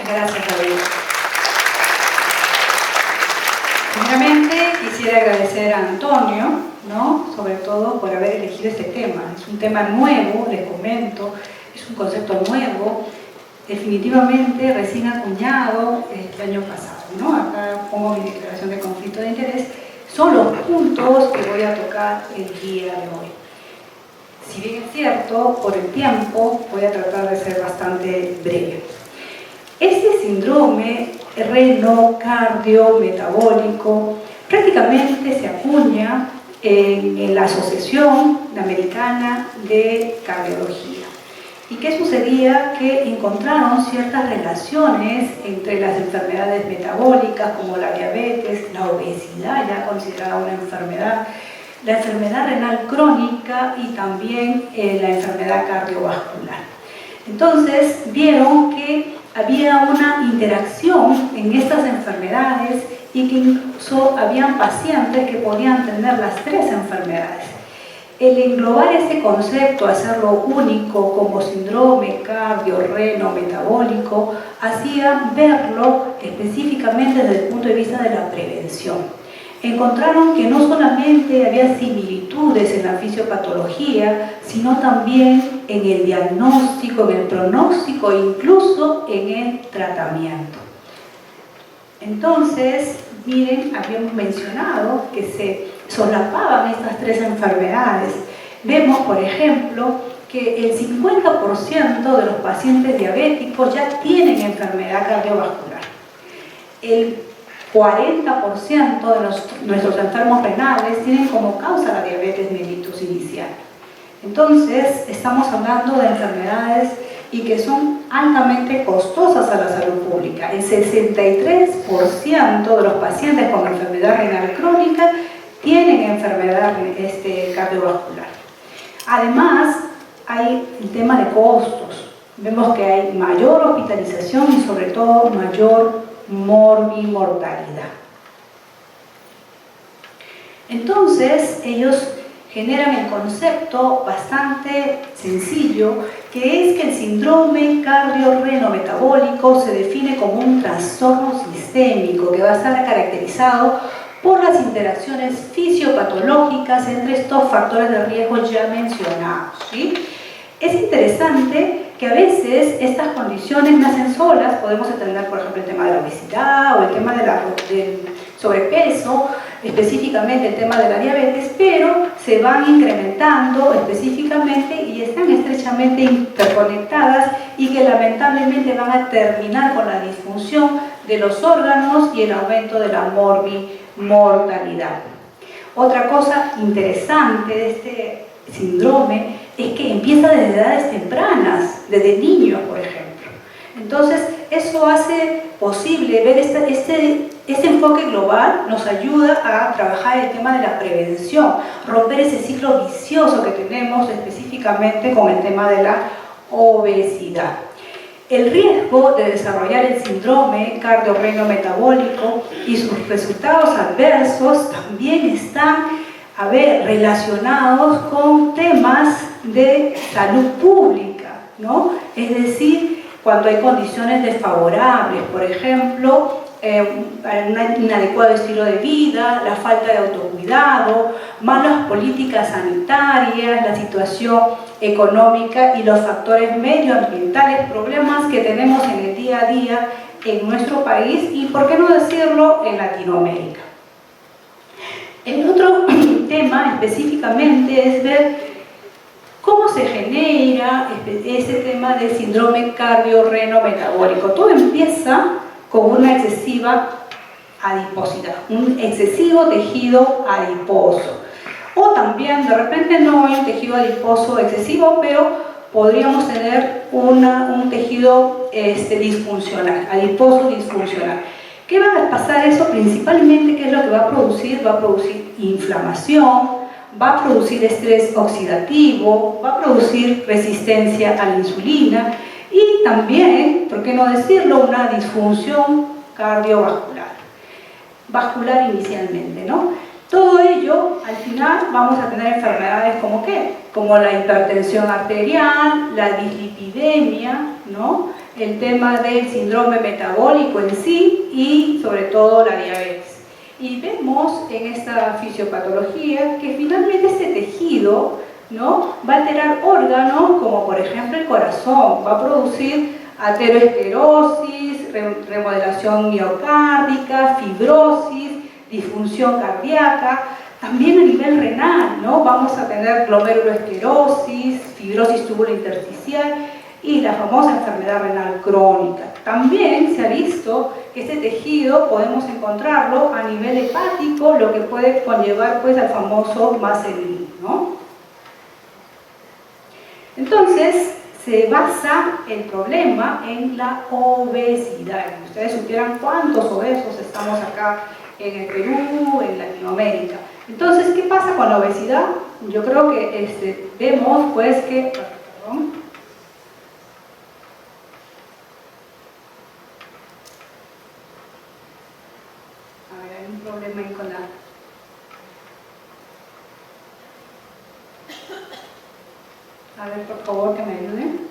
Gracias, David. Primeramente, quisiera agradecer a Antonio, ¿no? Sobre todo por haber elegido este tema. Es un tema nuevo, les comento, es un concepto nuevo, definitivamente recién acuñado el año pasado, ¿no? Acá pongo mi declaración de conflicto de interés. Son los puntos que voy a tocar el día de hoy. Si bien es cierto, por el tiempo voy a tratar de ser bastante breve. Este síndrome renocardiometabólico prácticamente se acuña en la Asociación Americana de Cardiología. ¿Y qué sucedía? Que encontraron ciertas relaciones entre las enfermedades metabólicas como la diabetes, la obesidad, ya considerada una enfermedad, la enfermedad renal crónica y también la enfermedad cardiovascular. Entonces vieron que había una interacción en estas enfermedades y que incluso habían pacientes que podían tener las tres enfermedades. El englobar ese concepto, hacerlo único como síndrome cardio-reno-metabólico, hacía verlo específicamente desde el punto de vista de la prevención. Encontraron que no solamente había similitudes en la fisiopatología, sino también en el diagnóstico, en el pronóstico e incluso en el tratamiento. Entonces, miren, habíamos mencionado que se solapaban estas tres enfermedades. Vemos, por ejemplo, que el 50% de los pacientes diabéticos ya tienen enfermedad cardiovascular. El 40% de nuestros enfermos renales tienen como causa la diabetes mellitus inicial. Entonces, estamos hablando de enfermedades y que son altamente costosas a la salud pública. El 63% de los pacientes con enfermedad renal crónica tienen enfermedad cardiovascular. Además, hay el tema de costos. Vemos que hay mayor hospitalización y sobre todo mayor morbimortalidad. Entonces, ellos generan el concepto bastante sencillo, que es que el síndrome cardio-reno-metabólico se define como un trastorno sistémico que va a estar caracterizado por las interacciones fisiopatológicas entre estos factores de riesgo ya mencionados, ¿sí? Es interesante que a veces estas condiciones nacen solas. Podemos entender, por ejemplo, el tema de la obesidad o el tema del sobrepeso, específicamente el tema de la diabetes, pero se van incrementando específicamente y están estrechamente interconectadas y que lamentablemente van a terminar con la disfunción de los órganos y el aumento de la morbimortalidad. Otra cosa interesante de este síndrome es que empieza desde edades tempranas, desde niños, por ejemplo. Entonces, eso hace posible ver este enfoque global, nos ayuda a trabajar el tema de la prevención, romper ese ciclo vicioso que tenemos específicamente con el tema de la obesidad. El riesgo de desarrollar el síndrome cardio-reno-metabólico y sus resultados adversos también están relacionados con temas de salud pública, ¿no? Es decir, cuando hay condiciones desfavorables, por ejemplo, un inadecuado estilo de vida, la falta de autocuidado, malas políticas sanitarias, la situación económica y los factores medioambientales, problemas que tenemos en el día a día en nuestro país y, por qué no decirlo, en Latinoamérica. El otro tema específicamente es ver cómo se genera ese tema del síndrome cardio-reno-metabólico. Todo empieza con una excesiva adiposidad, un excesivo tejido adiposo. O también, de repente no hay un tejido adiposo excesivo, pero podríamos tener un tejido disfuncional, adiposo disfuncional. ¿Qué va a pasar eso? Principalmente, ¿qué es lo que va a producir? Va a producir inflamación, va a producir estrés oxidativo, va a producir resistencia a la insulina y también, ¿por qué no decirlo?, una disfunción cardiovascular, vascular inicialmente, ¿no? Todo ello, al final, vamos a tener enfermedades como ¿qué? Como la hipertensión arterial, la dislipidemia, ¿no?, el tema del síndrome metabólico en sí y sobre todo la diabetes. Y vemos en esta fisiopatología que finalmente este tejido, ¿no?, va a alterar órganos como por ejemplo el corazón, va a producir aterosclerosis, remodelación miocárdica, fibrosis, disfunción cardíaca, también a nivel renal, ¿no?, vamos a tener glomerulosclerosis, fibrosis tubulointersticial y la famosa enfermedad renal crónica. También se ha visto que este tejido podemos encontrarlo a nivel hepático, lo que puede conllevar pues al famoso Massenil, ¿no? Entonces, se basa el problema en la obesidad. Ustedes supieran cuántos obesos estamos acá en el Perú, en Latinoamérica. Entonces, ¿qué pasa con la obesidad? Yo creo que vemos pues que... Perdón. A ver, hay un problema ahí con la... A ver, por favor, que me ayuden.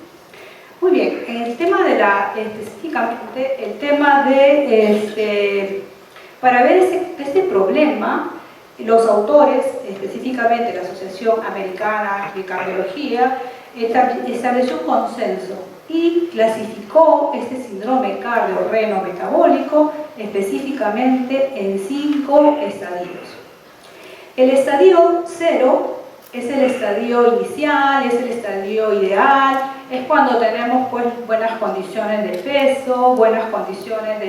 Muy bien, el tema de específicamente, el tema de, para ver este problema, los autores, específicamente la Asociación Americana de Cardiología, estableció un consenso y clasificó este síndrome cardiorreno-metabólico específicamente en 5 estadios. El estadio 0 es el estadio inicial, es el estadio ideal, es cuando tenemos pues buenas condiciones de peso, buenas condiciones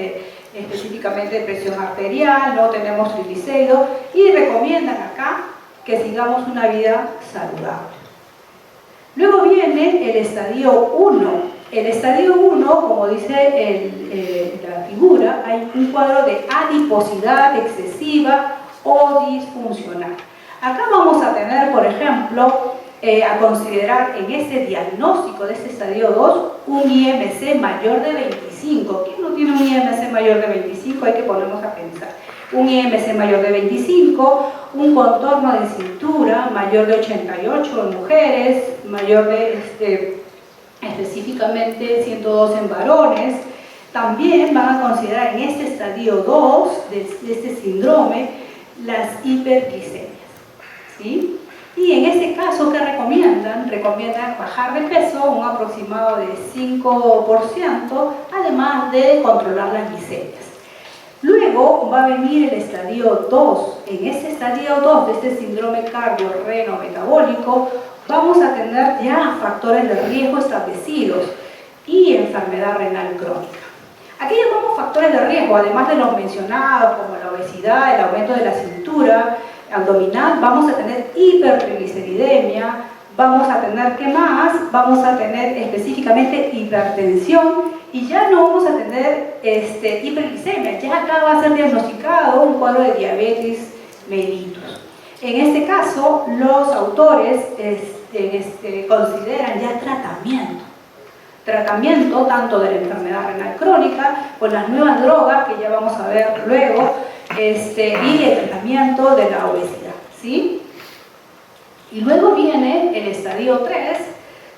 específicamente de presión arterial, no tenemos triglicéridos y recomiendan acá que sigamos una vida saludable. Luego viene el estadio 1. El estadio 1, como dice la figura, hay un cuadro de adiposidad excesiva o disfuncional. Acá vamos a tener, por ejemplo, a considerar en este diagnóstico de este estadio 2 un IMC mayor de 25. ¿Quién no tiene un IMC mayor de 25? Hay que ponernos a pensar. Un IMC mayor de 25, un contorno de cintura mayor de 88 en mujeres, mayor de específicamente 102 en varones. También van a considerar en este estadio 2 de este síndrome las hiperglicemias, ¿sí? Y en este caso, ¿qué recomiendan? Recomiendan bajar de peso un aproximado de 5%, además de controlar las glicemias. Luego va a venir el estadio 2. En este estadio 2 de este síndrome cardiorreno-metabólico vamos a tener ya factores de riesgo establecidos y enfermedad renal crónica. Aquí llamamos factores de riesgo, además de los mencionados como la obesidad, el aumento de la cintura abdominal, vamos a tener hipertrigliceridemia, vamos a tener, ¿qué más? Vamos a tener específicamente hipertensión y ya no vamos a tener hiperglicemia, ya acá va a ser diagnosticado un cuadro de diabetes mellitus. En este caso, los autores consideran ya tratamiento tanto de la enfermedad renal crónica con las nuevas drogas que ya vamos a ver luego y el tratamiento de la obesidad, ¿sí? Y luego viene el estadio 3,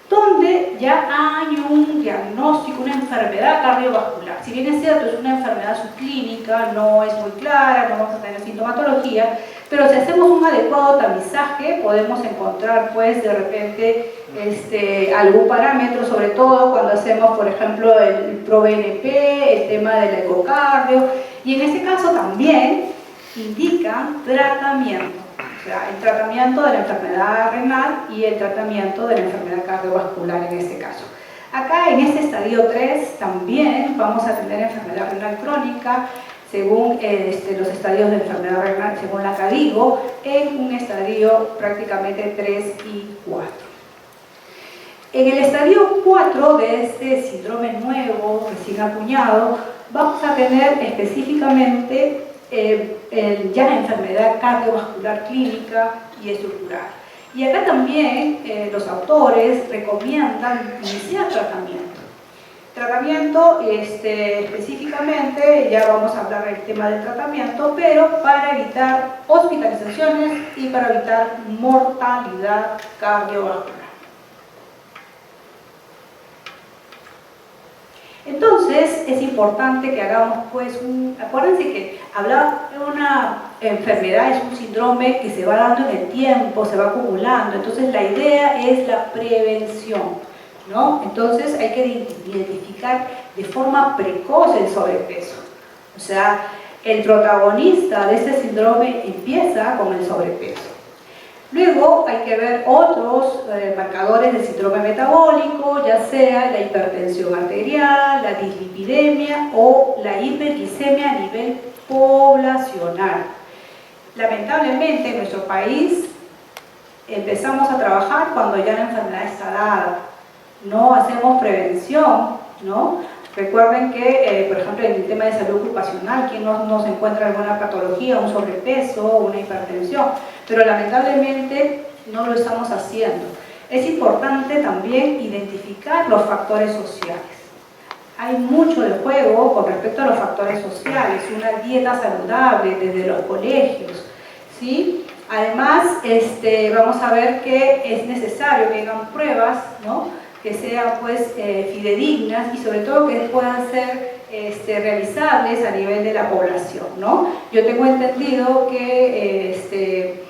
donde ya hay un diagnóstico, una enfermedad cardiovascular. Si bien es cierto, es una enfermedad subclínica, no es muy clara, no vamos a tener sintomatología, pero si hacemos un adecuado tamizaje, podemos encontrar, pues, de repente, algún parámetro, sobre todo cuando hacemos, por ejemplo, el ProBNP, el tema del ecocardio, y en este caso también indican tratamiento. O sea, el tratamiento de la enfermedad renal y el tratamiento de la enfermedad cardiovascular en este caso. Acá en este estadio 3 también vamos a tener enfermedad renal crónica según los estadios de enfermedad renal, según la CADIGO, en un estadio prácticamente 3 y 4. En el estadio 4 de este síndrome nuevo, recién acuñado, vamos a tener específicamente ya enfermedad cardiovascular clínica y estructural. Y acá también los autores recomiendan iniciar tratamiento. Tratamiento, específicamente, ya vamos a hablar del tema del tratamiento, pero para evitar hospitalizaciones y para evitar mortalidad cardiovascular. Entonces es importante que hagamos pues acuérdense que hablar de una enfermedad es un síndrome que se va dando en el tiempo, se va acumulando, entonces la idea es la prevención, ¿no? Entonces hay que identificar de forma precoz el sobrepeso, o sea, el protagonista de este síndrome empieza con el sobrepeso. Luego hay que ver otros marcadores del síndrome metabólico, ya sea la hipertensión arterial, la dislipidemia o la hiperglicemia a nivel poblacional. Lamentablemente en nuestro país empezamos a trabajar cuando ya la enfermedad está dada, no hacemos prevención, ¿no? Recuerden que, por ejemplo, en el tema de salud ocupacional, ¿quién no se encuentra alguna patología, un sobrepeso, una hipertensión? Pero lamentablemente no lo estamos haciendo. Es importante también identificar los factores sociales. Hay mucho de juego con respecto a los factores sociales, una dieta saludable desde los colegios, ¿sí? Además, vamos a ver que es necesario que hagan pruebas, ¿no?, que sean pues fidedignas y sobre todo que puedan ser realizables a nivel de la población, ¿no? Yo tengo entendido que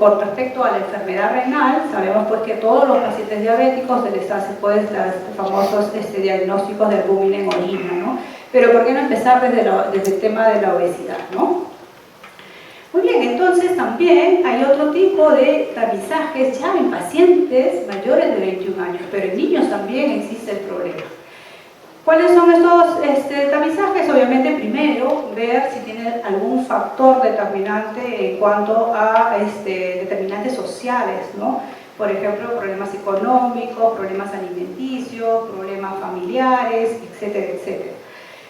con respecto a la enfermedad renal, sabemos pues que todos los pacientes diabéticos se les hace pues los famosos diagnósticos de albúmina en orina, ¿no? Pero ¿por qué no empezar desde el tema de la obesidad, ¿no? Muy bien, entonces también hay otro tipo de tamizajes ya en pacientes mayores de 21 años, pero en niños también existe el problema. ¿Cuáles son estos tamizajes? Obviamente primero ver si tiene algún factor determinante en cuanto a determinantes sociales, ¿no? Por ejemplo, problemas económicos, problemas alimenticios, problemas familiares, etcétera, etcétera.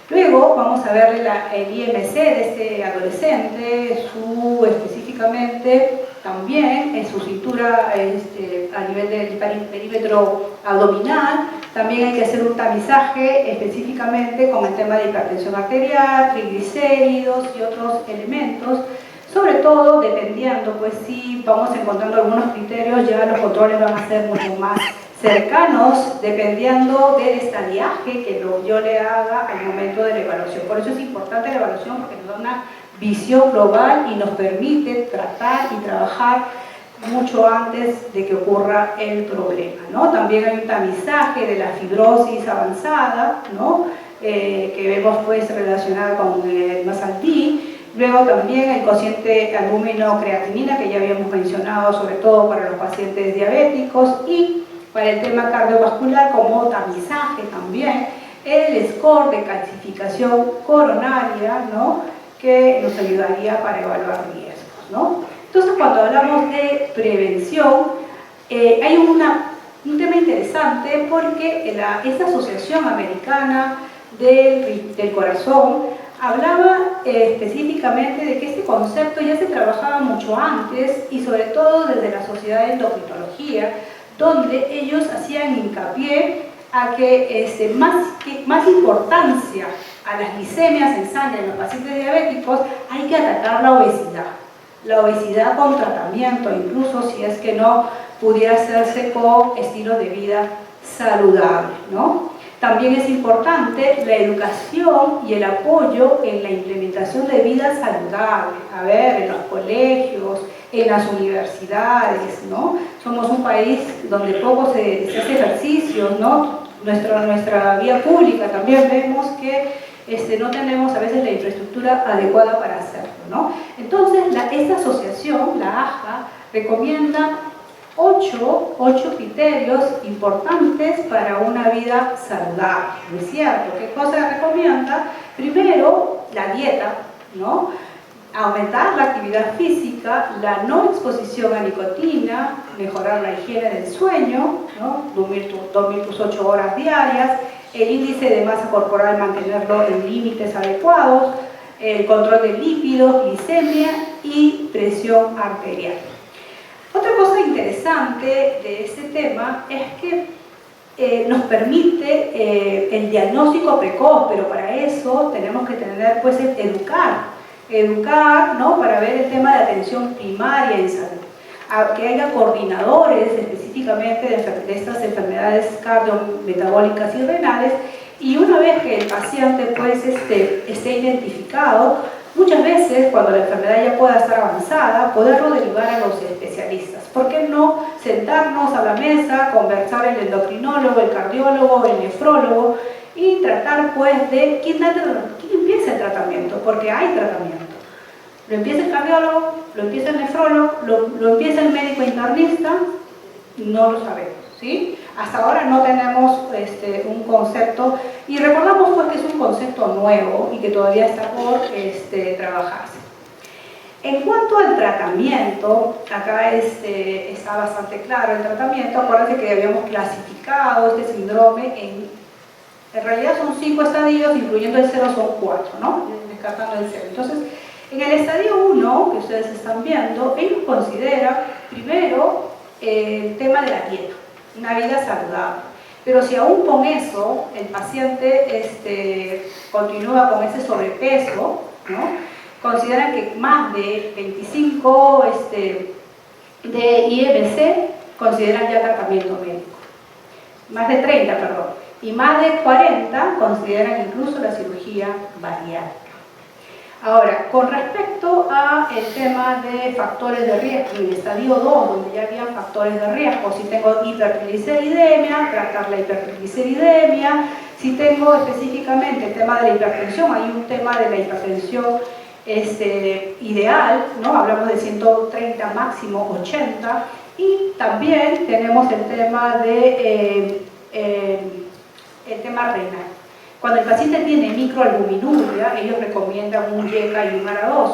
Luego vamos a ver el IMC de este adolescente, específicamente también en su cintura a nivel del perímetro abdominal. También hay que hacer un tamizaje específicamente con el tema de hipertensión arterial, triglicéridos y otros elementos. Sobre todo dependiendo, pues si vamos encontrando algunos criterios, ya los controles van a ser mucho más cercanos dependiendo del estadiaje que yo le haga al momento de la evaluación. Por eso es importante la evaluación, porque nos da una visión global y nos permite tratar y trabajar mucho antes de que ocurra el problema, ¿no? También hay un tamizaje de la fibrosis avanzada, ¿no? Que vemos pues relacionada con el Masaltí. Luego también el cociente albúmino-creatinina, que ya habíamos mencionado, sobre todo para los pacientes diabéticos, y para el tema cardiovascular como tamizaje también, el score de calcificación coronaria, ¿no?, que nos ayudaría para evaluar riesgos, ¿no? Entonces, cuando hablamos de prevención, hay un tema interesante porque esta Asociación Americana del Corazón hablaba específicamente de que este concepto ya se trabajaba mucho antes y sobre todo desde la Sociedad de Endocrinología, donde ellos hacían hincapié a que más importancia a las glicemias en sangre en los pacientes diabéticos, hay que atacar la obesidad con tratamiento, incluso si es que no pudiera hacerse con estilos de vida saludables, ¿no? También es importante la educación y el apoyo en la implementación de vida saludable, en los colegios, en las universidades, ¿no? Somos un país donde poco se hace ejercicio, ¿no? Nuestra vía pública también vemos que no tenemos a veces la infraestructura adecuada para hacerlo, ¿no? Entonces, esta asociación, la AJA, recomienda 8 criterios importantes para una vida saludable, ¿no es cierto? ¿Qué cosa recomienda? Primero, la dieta, ¿no? Aumentar la actividad física, la no exposición a nicotina, mejorar la higiene del sueño, ¿no? Dormir tus 8 horas diarias, el índice de masa corporal mantenerlo en límites adecuados, el control de lípidos, glicemia y presión arterial. Otra cosa interesante de este tema es que nos permite el diagnóstico precoz, pero para eso tenemos que tener, pues, educar, ¿no?, para ver el tema de atención primaria en salud, que haya coordinadores específicamente de estas enfermedades cardiometabólicas y renales, Y una vez que el paciente pues, esté identificado, muchas veces cuando la enfermedad ya pueda estar avanzada, poderlo derivar a los especialistas. ¿Por qué no sentarnos a la mesa, conversar el endocrinólogo, el cardiólogo, el nefrólogo y tratar pues de quién empieza el tratamiento? Porque hay tratamiento. Lo empieza el cardiólogo, lo empieza el nefrólogo, lo empieza el médico internista, no lo sabemos, ¿sí? Hasta ahora no tenemos un concepto, y recordamos pues que es un concepto nuevo y que todavía está por trabajarse. En cuanto al tratamiento, acá está bastante claro el tratamiento. Acuérdense que habíamos clasificado este síndrome en realidad son 5 estadios, incluyendo el 0 son 4, ¿no? Descartando el 0. Entonces, en el estadio 1, que ustedes están viendo, ellos consideran primero el tema de la dieta, una vida saludable. Pero si aún con eso el paciente continúa con ese sobrepeso, ¿no? Consideran que más de 25 de IMC consideran ya tratamiento médico. Más de 30, perdón. Y más de 40 consideran incluso la cirugía bariátrica. Ahora, con respecto al tema de factores de riesgo, en el estadio 2, donde ya había factores de riesgo, si tengo hipertrigliceridemia, tratar la hipertrigliceridemia, si tengo específicamente el tema de la hipertensión, hay un tema de la hipertensión ideal, ¿no? Hablamos de 130, máximo 80, y también tenemos el tema de el tema renal. Cuando el paciente tiene microalbuminuria, ellos recomiendan un YECA y un ARA2,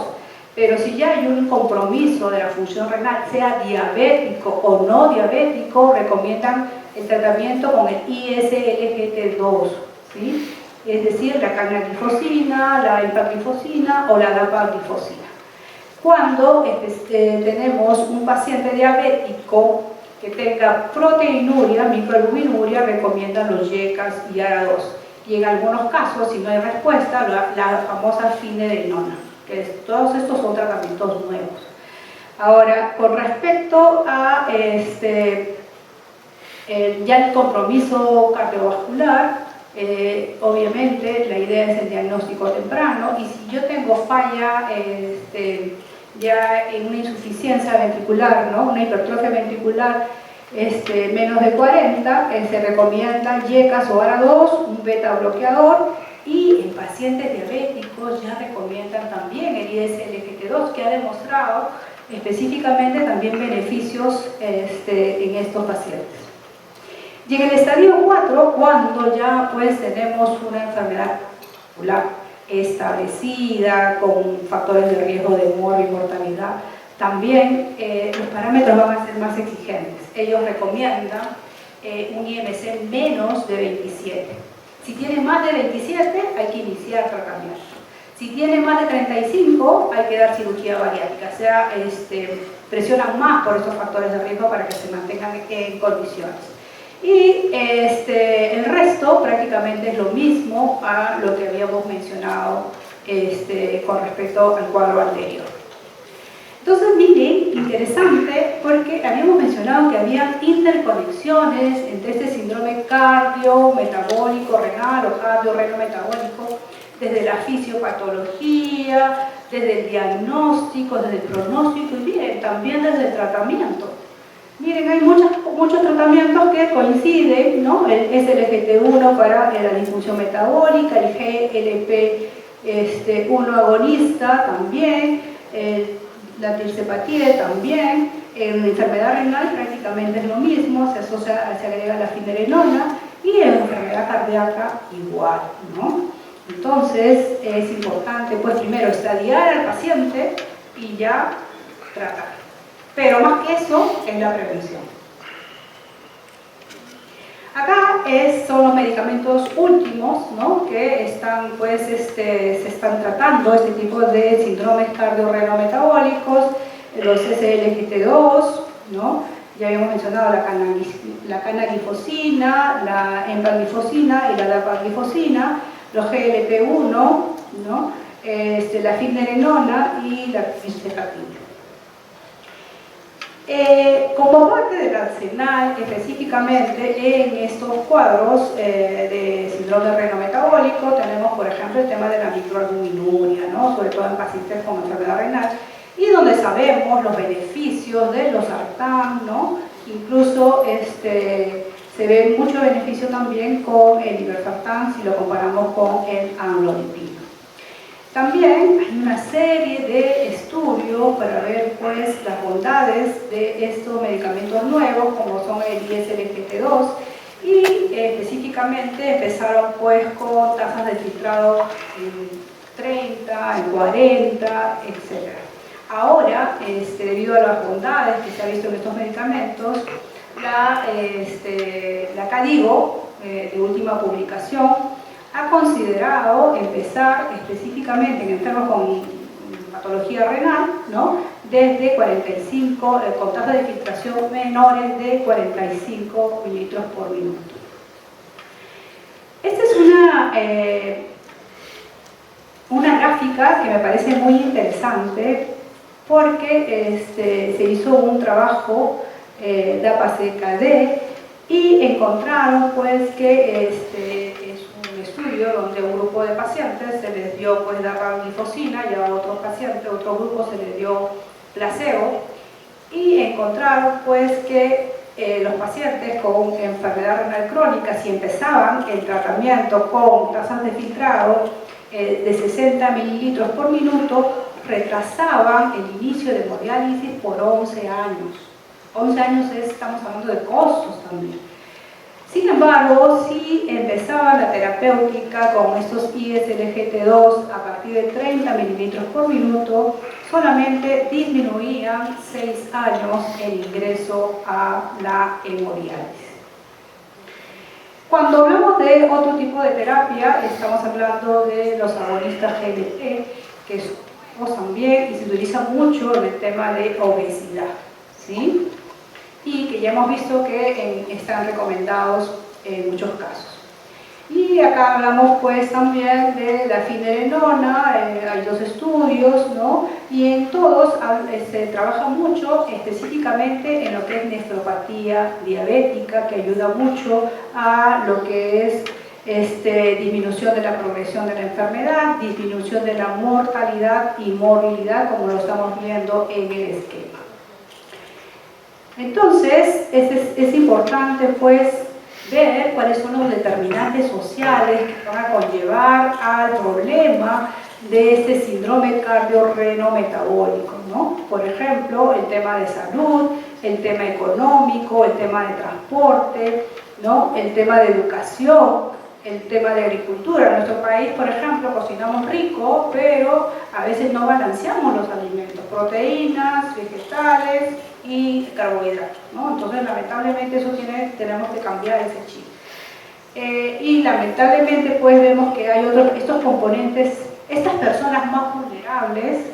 pero si ya hay un compromiso de la función renal, sea diabético o no diabético, recomiendan el tratamiento con el ISLGT2, ¿sí? Es decir, la canaglifosina, la empaglifosina o la dapaglifosina. Cuando tenemos un paciente diabético que tenga proteinuria, microalbuminuria, recomiendan los YECAS y ARA2. Y en algunos casos, si no hay respuesta, la famosa finerenona, que todos estos son tratamientos nuevos. Ahora, con respecto a ya el compromiso cardiovascular, obviamente la idea es el diagnóstico temprano, y si yo tengo falla ya en una insuficiencia ventricular, ¿no? Una hipertrofia ventricular menos de 40, se recomienda YECAS o ARA2, un beta bloqueador, y en pacientes diabéticos ya recomiendan también el ISLGT2, que ha demostrado específicamente también beneficios en estos pacientes. Y en el estadio 4, cuando ya pues tenemos una enfermedad vascular establecida, con factores de riesgo de muerte y mortalidad, también los parámetros van a ser más exigentes. Ellos recomiendan un IMC menos de 27. Si tiene más de 27, hay que iniciar tratamiento. Si tiene más de 35, hay que dar cirugía bariátrica. O sea, presionan más por esos factores de riesgo para que se mantengan en condiciones. Y el resto prácticamente es lo mismo a lo que habíamos mencionado con respecto al cuadro anterior. Entonces, miren, interesante, porque habíamos mencionado que había interconexiones entre este síndrome cardio-metabólico renal o cardio-reno-metabólico, desde la fisiopatología, desde el diagnóstico, desde el pronóstico y bien, también desde el tratamiento. Miren, hay muchos tratamientos que coinciden, ¿no? El SLGT1 para la disfunción metabólica, el GLP-1 agonista también, la tirzepatide también. En la enfermedad renal prácticamente es lo mismo, se agrega la finerenona, y en enfermedad cardíaca igual, ¿no? Entonces es importante pues primero estadiar al paciente y ya tratar. Pero más que eso es la prevención. Acá son los medicamentos últimos, ¿no? Que están, pues, se están tratando este tipo de síndromes cardiorrenometabólicos, los SLGT2, ¿no? Ya habíamos mencionado la canaglifosina, la empaglifosina y la dapaglifosina, los GLP-1, ¿no? La finerenona y la tirzepatide. Como parte del arsenal, específicamente en estos cuadros de síndrome renal-metabólico, tenemos, por ejemplo, el tema de la microalbuminuria, ¿no? Sobre todo en pacientes con enfermedad renal, y donde sabemos los beneficios del losartán, ¿no? Incluso se ve mucho beneficio también con el irbesartán si lo comparamos con el amlodipino. También hay una serie de estudios para ver pues las bondades de estos medicamentos nuevos, como son el ISLGT2, y específicamente empezaron pues con tasas de filtrado en 30, en 40, etc. Ahora, debido a las bondades que se ha visto en estos medicamentos, la CADIGO, de última publicación, ha considerado empezar específicamente en enfermos con patología renal, ¿no? Desde 45, con tasas de filtración menores de 45 mililitros por minuto. Esta es una gráfica que me parece muy interesante porque se hizo un trabajo de APACKD y encontraron pues que es un estudio donde a un grupo de pacientes se les dio pues dapaglifosina y a otros pacientes, a otro grupo se les dio placebo, y encontraron pues que los pacientes con enfermedad renal crónica, si empezaban el tratamiento con tasas de filtrado de 60 mililitros por minuto, retrasaban el inicio de hemodiálisis por 11 años. 11 años estamos hablando de costos también. Sin embargo, si empezaban la terapéutica con estos ISLGT2 a partir de 30 mililitros por minuto, solamente disminuían 6 años el ingreso a la hemodiálisis. Cuando hablamos de otro tipo de terapia, estamos hablando de los agonistas GLP, que son también y se utilizan mucho en el tema de obesidad, ¿sí? Y que ya hemos visto que están recomendados en muchos casos. Y acá hablamos pues también de la finerenona, hay dos estudios, ¿no? Y en todos se trabaja mucho específicamente en lo que es nefropatía diabética, que ayuda mucho a lo que es disminución de la progresión de la enfermedad, disminución de la mortalidad y morbilidad, como lo estamos viendo en el esquema. Entonces, es importante pues ver cuáles son los determinantes sociales que van a conllevar al problema de este síndrome cardiorreno-metabólico, ¿no? Por ejemplo, el tema de salud, el tema económico, el tema de transporte, ¿no? El tema de educación, el tema de agricultura. En nuestro país, por ejemplo, cocinamos rico, pero a veces no balanceamos los alimentos, proteínas, vegetales y carbohidratos, ¿no? Entonces, lamentablemente, eso tenemos que cambiar ese chip. Y lamentablemente, pues, vemos que hay estos componentes, estas personas más vulnerables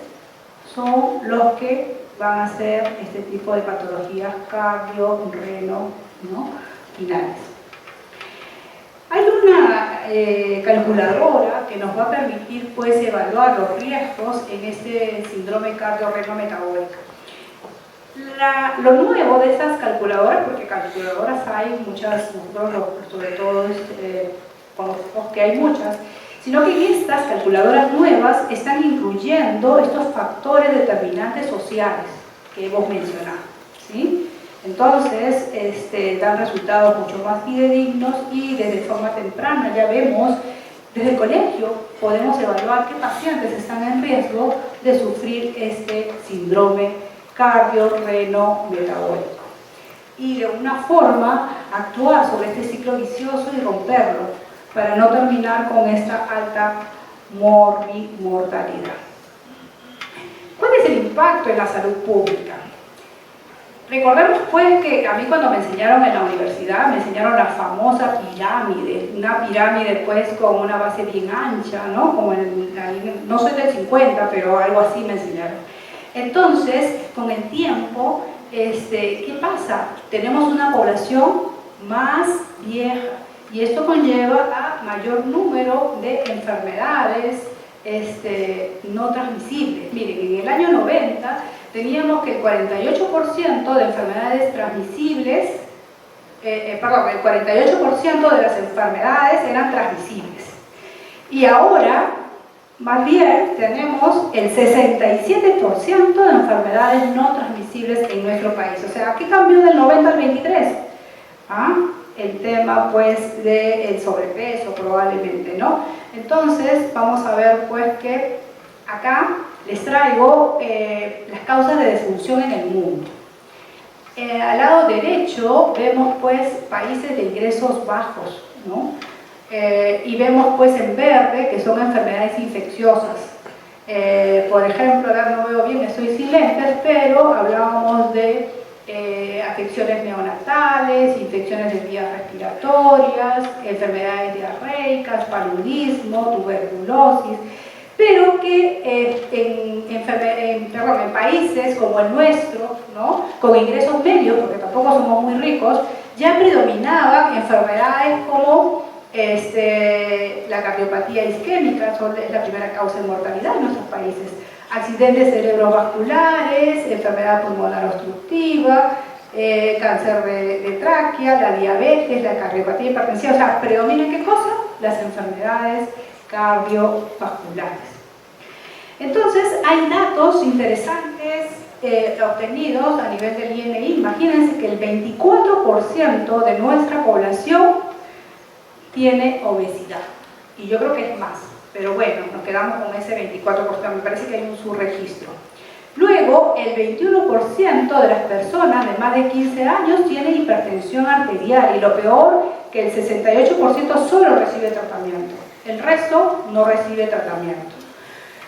son los que van a hacer este tipo de patologías cardio-reno, ¿no? finales. Hay una calculadora que nos va a permitir pues evaluar los riesgos en este síndrome cardiorreno-metabólico. Lo nuevo de estas calculadoras, porque calculadoras hay muchas, nosotros sobre todo conocemos que hay muchas, sino que en estas calculadoras nuevas están incluyendo estos factores determinantes sociales que hemos mencionado, ¿sí? Entonces, dan resultados mucho más fidedignos y desde forma temprana ya vemos, desde el colegio podemos evaluar qué pacientes están en riesgo de sufrir este síndrome cardiorreno-metabólico. Y de una forma actuar sobre este ciclo vicioso y romperlo para no terminar con esta alta mortalidad. ¿Cuál es el impacto en la salud pública? Recordemos pues que a mí cuando me enseñaron en la universidad, me enseñaron la famosa pirámide, una pirámide pues con una base bien ancha, ¿no? Como no soy del 50, pero algo así me enseñaron. Entonces, con el tiempo, ¿qué pasa? Tenemos una población más vieja y esto conlleva a mayor número de enfermedades no transmisibles. Miren, en el año 90 teníamos que el 48% de enfermedades transmisibles, el 48% de las enfermedades eran transmisibles. Y ahora, más bien, tenemos el 67% de enfermedades no transmisibles en nuestro país. O sea, ¿qué cambió del 90 al 23? ¿Ah? El tema, pues, del sobrepeso, probablemente, ¿no? Entonces, vamos a ver, pues, que acá les traigo las causas de defunción en el mundo. Al lado derecho vemos, pues, países de ingresos bajos, ¿no? Y vemos, pues, en verde que son enfermedades infecciosas. Por ejemplo, ahora no veo bien, estoy sin lentes, pero hablábamos de afecciones neonatales, infecciones de vías respiratorias, enfermedades diarreicas, paludismo, tuberculosis, pero que en países como el nuestro, ¿no?, con ingresos medios, porque tampoco somos muy ricos, ya predominaban enfermedades como la cardiopatía isquémica, es la primera causa de mortalidad en nuestros países, accidentes cerebrovasculares, enfermedad pulmonar obstructiva, cáncer de tráquea, la diabetes, la cardiopatía hipertensiva. O sea, ¿predominan qué cosa? Las enfermedades cardiovasculares. Entonces, hay datos interesantes obtenidos a nivel del INI. Imagínense que el 24% de nuestra población tiene obesidad, y yo creo que es más, pero bueno, nos quedamos con ese 24%, me parece que hay un subregistro. Luego, el 21% de las personas de más de 15 años tiene hipertensión arterial, y lo peor, que el 68% solo recibe tratamiento, el resto no recibe tratamiento.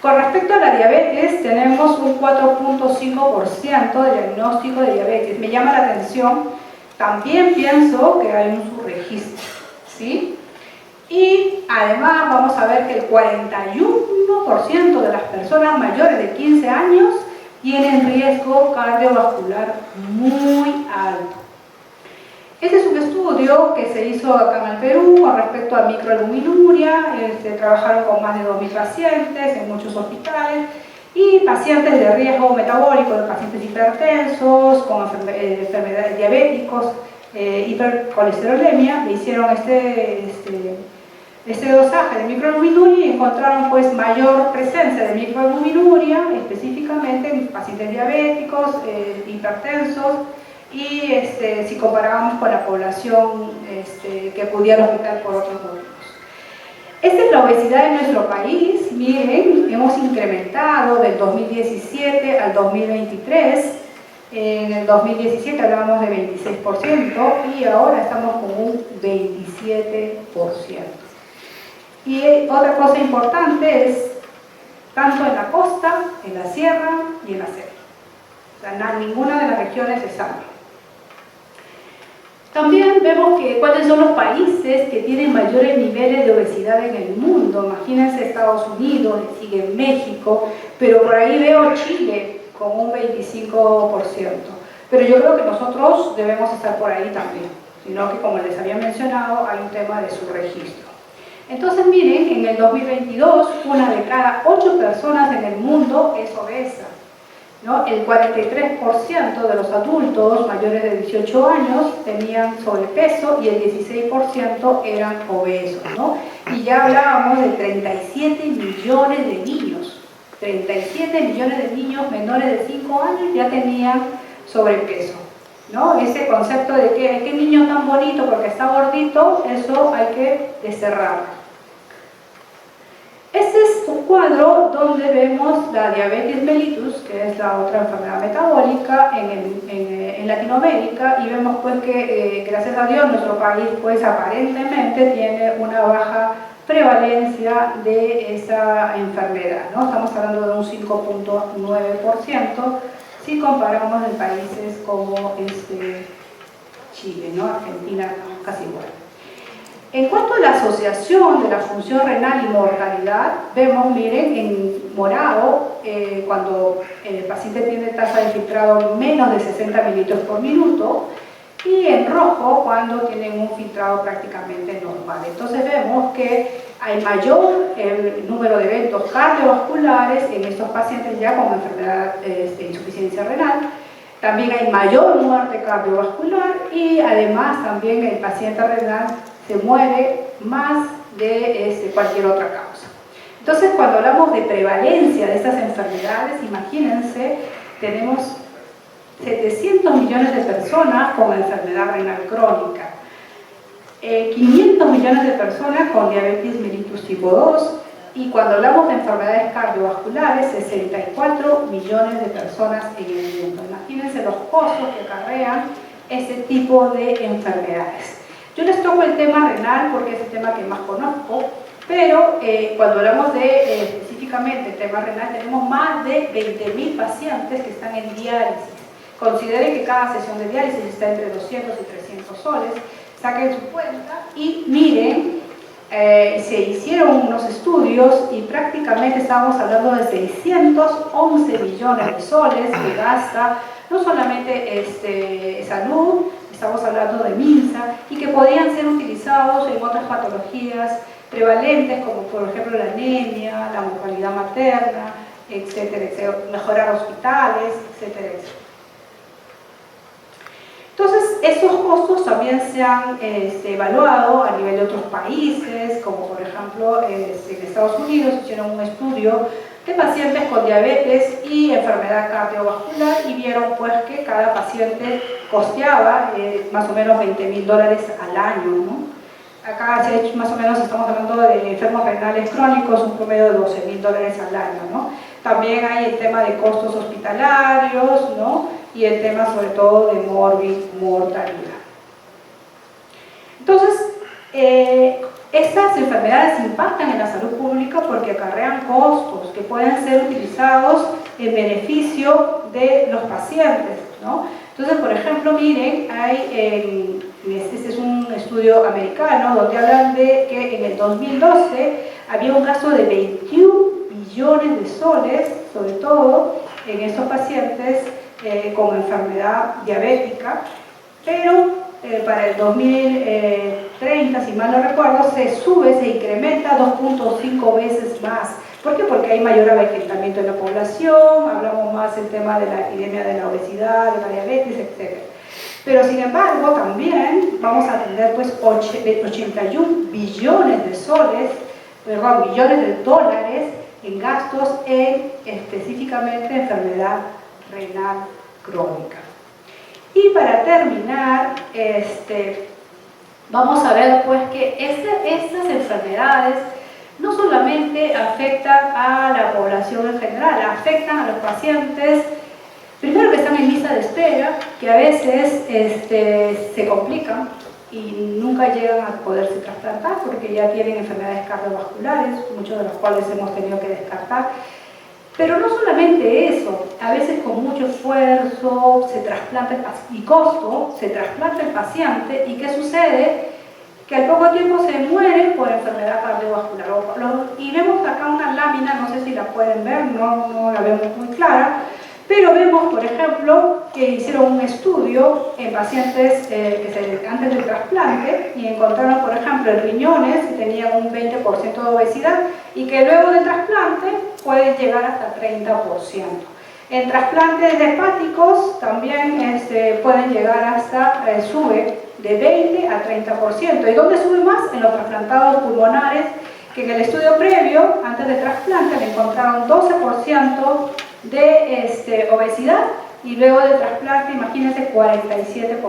Con respecto a la diabetes, tenemos un 4.5% de diagnóstico de diabetes. Me llama la atención, también pienso que hay un subregistro, ¿sí? Y además vamos a ver que el 41% de las personas mayores de 15 años tienen riesgo cardiovascular muy alto. Este es un estudio que se hizo acá en el Perú con respecto a microalbuminuria. Trabajaron con más de 2.000 pacientes en muchos hospitales, y pacientes de riesgo metabólico, de pacientes hipertensos, con enfermedades diabéticos, hipercolesterolemia. Le hicieron este dosaje de microalbuminuria y encontraron, pues, mayor presencia de microalbuminuria, específicamente en pacientes diabéticos, hipertensos, y si comparábamos con la población que pudiera hospital por otros motivos. Esta es la obesidad en nuestro país. Miren, hemos incrementado del 2017 al 2023. En el 2017 hablábamos de 26% y ahora estamos con un 27%. Y otra cosa importante es, tanto en la costa, en la sierra y en la selva. O sea, ninguna de las regiones es sana. También vemos cuáles son los países que tienen mayores niveles de obesidad en el mundo. Imagínense Estados Unidos, sigue México, pero por ahí veo Chile con un 25%. Pero yo creo que nosotros debemos estar por ahí también, sino que, como les había mencionado, hay un tema de subregistro. Entonces, miren, en el 2022, una de cada 8 personas en el mundo es obesa, ¿no? El 43% de los adultos mayores de 18 años tenían sobrepeso y el 16% eran obesos, ¿no? Y ya hablábamos de 37 millones de niños. 37 millones de niños menores de 5 años ya tenían sobrepeso, ¿no? Ese concepto de que qué niño tan bonito porque está gordito, eso hay que desterrarlo. Este es un cuadro donde vemos la diabetes mellitus, que es la otra enfermedad metabólica en Latinoamérica, y vemos, pues, que gracias a Dios nuestro país, pues, aparentemente tiene una baja prevalencia de esa enfermedad, ¿no? Estamos hablando de un 5.9% si comparamos en países como Chile, ¿no? Argentina, casi igual. En cuanto a la asociación de la función renal y mortalidad, vemos, miren, en morado, cuando el paciente tiene tasa de filtrado menos de 60 mililitros por minuto, y en rojo cuando tienen un filtrado prácticamente normal. Entonces vemos que hay mayor número de eventos eventos cardiovasculares en estos pacientes ya con enfermedad de insuficiencia renal. También hay mayor muerte cardiovascular y además también el paciente renal se muere más de cualquier otra causa. Entonces, cuando hablamos de prevalencia de estas enfermedades, imagínense, tenemos 700 millones de personas con enfermedad renal crónica, 500 millones de personas con diabetes mellitus tipo 2 y cuando hablamos de enfermedades cardiovasculares, 64 millones de personas en el mundo. Imagínense los costos que acarrean ese tipo de enfermedades. Yo les toco el tema renal porque es el tema que más conozco, pero cuando hablamos de específicamente el tema renal, tenemos más de 20.000 pacientes que están en diálisis. Consideren que cada sesión de diálisis está entre 200 y 300 soles, saquen su cuenta y miren, se hicieron unos estudios y prácticamente estábamos hablando de 611 millones de soles que gasta no solamente salud, estamos hablando de MINSA, y que podían ser utilizados en otras patologías prevalentes como por ejemplo la anemia, la mortalidad materna, etcétera, etcétera, mejorar hospitales, etcétera, etcétera. Entonces, estos costos también se han evaluado a nivel de otros países, como por ejemplo en Estados Unidos hicieron un estudio de pacientes con diabetes y enfermedad cardiovascular y vieron pues que cada paciente costeaba más o menos $20.000 al año, ¿no? Acá más o menos estamos hablando de enfermos renales crónicos, un promedio de $12.000 al año, ¿no? También hay el tema de costos hospitalarios, ¿no? Y el tema sobre todo de mortalidad. Entonces, estas enfermedades impactan en la salud pública porque acarrean costos que pueden ser utilizados en beneficio de los pacientes, ¿no? Entonces, por ejemplo, miren, este es un estudio americano donde hablan de que en el 2012 había un gasto de 21 billones de soles, sobre todo en estos pacientes con enfermedad diabética, pero para el 2030, si mal no recuerdo, se incrementa 2.5 veces más. ¿Por qué? Porque hay mayor avejentamiento de la población, hablamos más del tema de la epidemia de la obesidad, de la diabetes, etc. Pero sin embargo, también vamos a tener pues 81 billones de soles, perdón, billones de dólares en gastos en específicamente enfermedad renal crónica. Y para terminar, vamos a ver pues que estas enfermedades no solamente afectan a la población en general, afectan a los pacientes, primero que están en lista de espera, que a veces se complican y nunca llegan a poderse trasplantar porque ya tienen enfermedades cardiovasculares, muchos de los cuales hemos tenido que descartar. Pero no solamente eso, a veces con mucho esfuerzo se trasplanta y costo, se trasplanta el paciente y ¿qué sucede? Que al poco tiempo se muere por enfermedad cardiovascular. Y vemos acá una lámina, no sé si la pueden ver, no la vemos muy clara, pero vemos, por ejemplo, que hicieron un estudio en pacientes antes del trasplante y encontraron, por ejemplo, en riñones que tenían un 20% de obesidad y que luego del trasplante pueden llegar hasta 30%. En trasplantes hepáticos también pueden llegar hasta, sube de 20 a 30%. ¿Y dónde sube más? En los trasplantados pulmonares, que en el estudio previo, antes del trasplante, le encontraron 12% de obesidad y luego del trasplante, imagínense, 47%,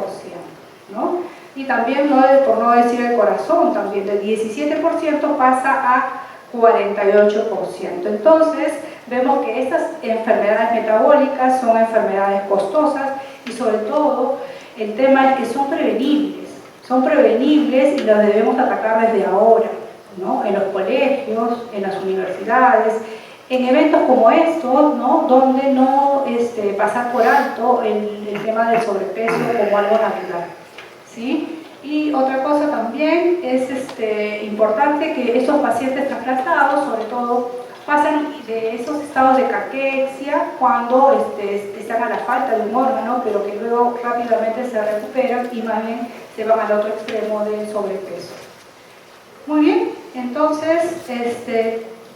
¿no? Y también, por no decir el corazón, también del 17% pasa a 48%. Entonces, vemos que estas enfermedades metabólicas son enfermedades costosas y sobre todo el tema es que son prevenibles y las debemos atacar desde ahora, ¿no? En los colegios, en las universidades, en eventos como estos, ¿no? Donde no pasar por alto el tema del sobrepeso como algo natural, ¿sí? Y otra cosa también es importante que estos pacientes trasplantados, sobre todo, pasan de esos estados de caquexia cuando están a la falta de un órgano, pero que luego rápidamente se recuperan y más bien se van al otro extremo del sobrepeso. Muy bien, entonces,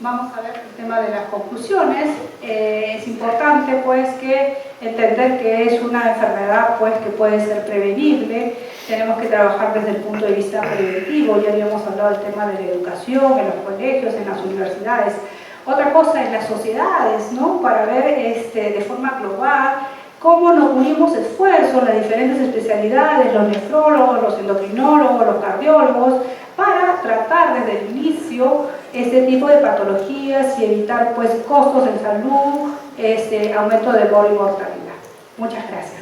vamos a ver el tema de las conclusiones. Es importante pues que entender que es una enfermedad pues que puede ser prevenible. Tenemos que trabajar desde el punto de vista preventivo. Ya habíamos hablado del tema de la educación en los colegios, en las universidades. Otra cosa en las sociedades, ¿no? Para ver de forma global cómo nos unimos esfuerzos, las diferentes especialidades, los nefrólogos, los endocrinólogos, los cardiólogos, para tratar desde el inicio este tipo de patologías y evitar pues costos en salud, aumento de mortalidad. Muchas gracias.